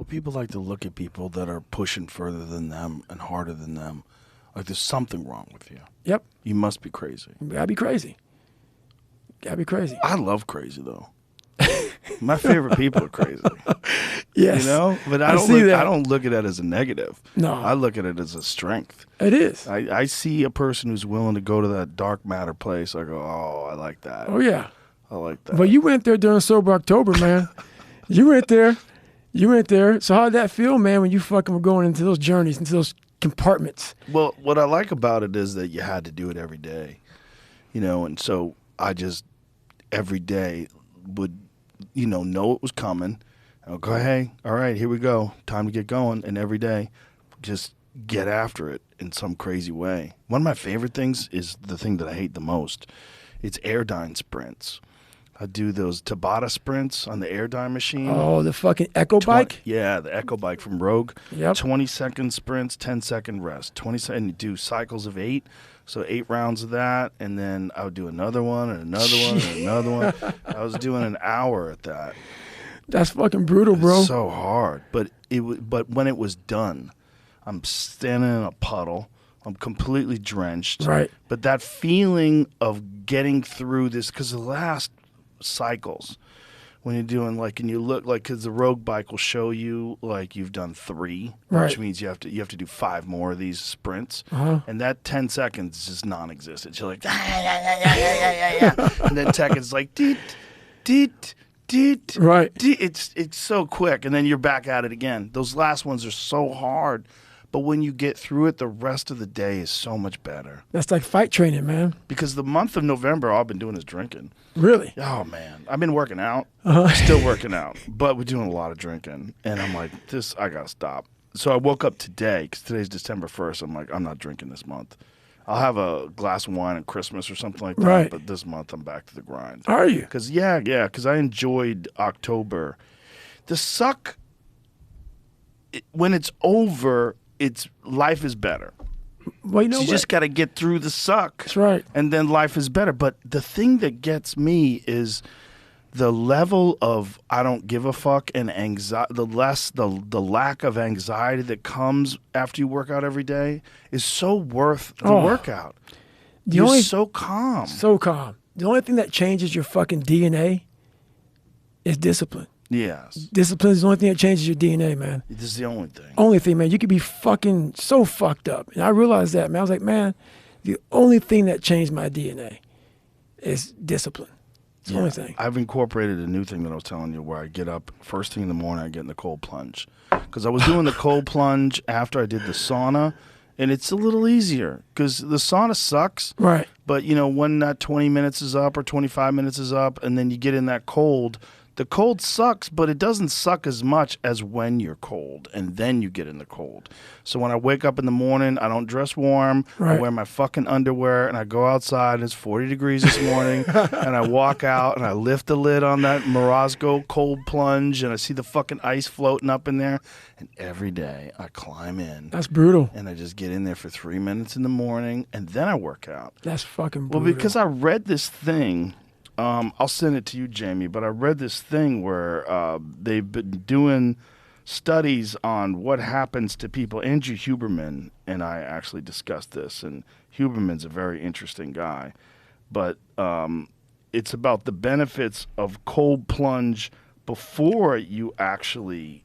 people like to look at people that are pushing further than them and harder than them. Like there's something wrong with you. Yep. You must be crazy. Gotta be crazy. Gotta be crazy. I love crazy though. My favorite people are crazy. Yes. You know? But I don't look at it as a negative. No. I look at it as a strength. It is. I see a person who's willing to go to that dark matter place. I go, oh, I like that. Oh, yeah. I like that. Well, you went there during Sober October, man. You went there. So how'd that feel, man, when you fucking were going into those journeys, into those compartments? Well, what I like about it is that you had to do it every day. You know, and so I just every day would, know it was coming. I'll go, hey, all right, here we go. Time to get going. And every day, just get after it in some crazy way. One of my favorite things is the thing that I hate the most. It's Airdyne sprints. I do those Tabata sprints on the Airdyne machine. Oh, the fucking Echo bike? Yeah, the Echo bike from Rogue. Yep. 20-second sprints, 10-second rest. And you do cycles of 8. So 8 rounds of that, and then I would do another one and another one and another one. I was doing an hour at that. That's fucking brutal, bro. It's so hard. But when it was done, I'm standing in a puddle. I'm completely drenched. Right. But that feeling of getting through this, because the last cycles, when you're doing and you look because the Rogue bike will show you you've done 3, right, which means you have to do 5 more of these sprints, and that 10 seconds is just non-existent. You're like, and then seconds deet, deet, deet, right. Deet. It's so quick, and then you're back at it again. Those last ones are so hard. But when you get through it, the rest of the day is so much better. That's like fight training, man. Because the month of November, all I've been doing is drinking. Really? Oh, man. I've been working out. Still working out. But we're doing a lot of drinking. And I'm like, I got to stop. So I woke up today, because today's December 1st. I'm like, I'm not drinking this month. I'll have a glass of wine at Christmas or something like that. Right. But this month, I'm back to the grind. Are you? Because, because I enjoyed October. The suck, when it's over, life is better. Well, you just got to get through the suck. That's right. And then life is better. But the thing that gets me is the level of I don't give a fuck and anxiety. The lack of anxiety that comes after you work out every day is so worth the workout. You're so calm. So calm. The only thing that changes your fucking DNA is discipline. Yes. Discipline is the only thing that changes your DNA, man. This is the only thing. Only thing, man. You could be fucking so fucked up. And I realized that, man. I was like, man, the only thing that changed my DNA is discipline. It's the only thing. I've incorporated a new thing that I was telling you where I get up first thing in the morning, I get in the cold plunge. Because I was doing the cold plunge after I did the sauna, and it's a little easier because the sauna sucks. Right. But, when that 20 minutes is up or 25 minutes is up, and then you get in that cold, the cold sucks, but it doesn't suck as much as when you're cold, and then you get in the cold. So when I wake up in the morning, I don't dress warm. Right. I wear my fucking underwear, and I go outside, and it's 40 degrees this morning, and I walk out, and I lift the lid on that Morozko cold plunge, and I see the fucking ice floating up in there, and every day I climb in. That's brutal. And I just get in there for 3 minutes in the morning, and then I work out. That's fucking brutal. Well, because I read this thing. I'll send it to you, Jamie, but I read this thing where they've been doing studies on what happens to people. Andrew Huberman and I actually discussed this, and Huberman's a very interesting guy, but it's about the benefits of cold plunge before you actually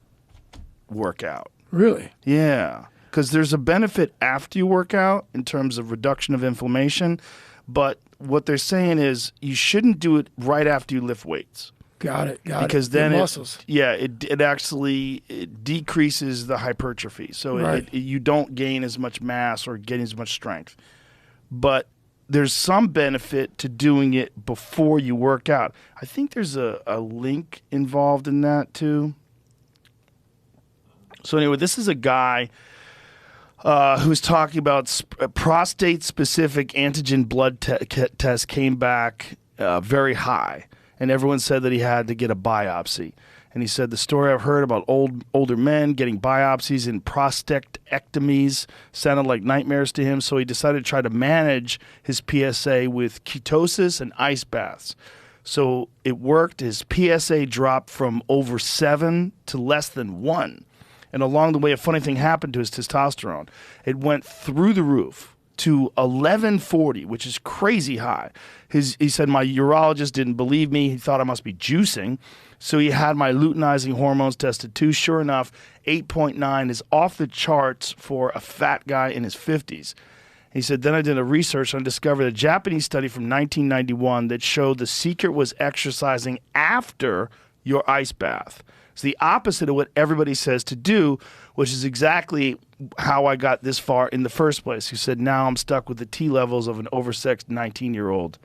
work out. Really? Yeah, because there's a benefit after you work out in terms of reduction of inflammation, but what they're saying is you shouldn't do it right after you lift weights. Got it. Because then muscles. It actually decreases the hypertrophy. So right. you don't gain as much mass or gain as much strength. But there's some benefit to doing it before you work out. I think there's a link involved in that too. So anyway, this is a guy who's talking about prostate-specific antigen blood test came back very high, and everyone said that he had to get a biopsy. And he said, the story I've heard about older men getting biopsies and prostatectomies sounded like nightmares to him, so he decided to try to manage his PSA with ketosis and ice baths. So it worked. His PSA dropped from over 7 to less than 1. And along the way, a funny thing happened to his testosterone. It went through the roof to 1140, which is crazy high. He said, my urologist didn't believe me. He thought I must be juicing. So he had my luteinizing hormones tested too. Sure enough, 8.9 is off the charts for a fat guy in his 50s. He said, then I did a research and discovered a Japanese study from 1991 that showed the secret was exercising after your ice bath. It's the opposite of what everybody says to do, which is exactly how I got this far in the first place. He said, now I'm stuck with the T levels of an oversexed 19-year-old.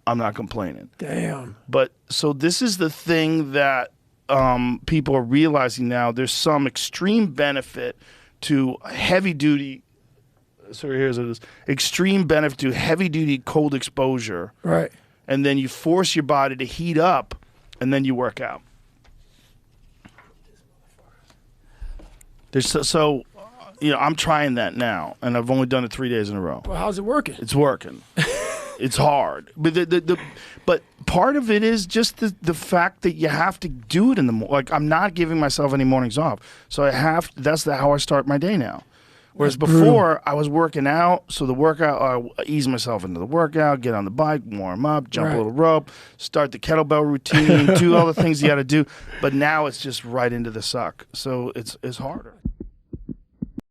I'm not complaining. Damn. But so this is the thing that people are realizing now. There's some extreme benefit to heavy duty. So here's it is. Extreme benefit to heavy duty cold exposure. Right. And then you force your body to heat up, and then you work out. So, I'm trying that now, and I've only done it 3 days in a row. Well, how's it working? It's working. It's hard, but but part of it is just the fact that you have to do it in the morning. Like, I'm not giving myself any mornings off, so that's how I start my day now. Whereas before, I was working out, so the workout, I ease myself into the workout, get on the bike, warm up, jump a little rope, start the kettlebell routine, do all the things you got to do. But now it's just right into the suck, so it's harder.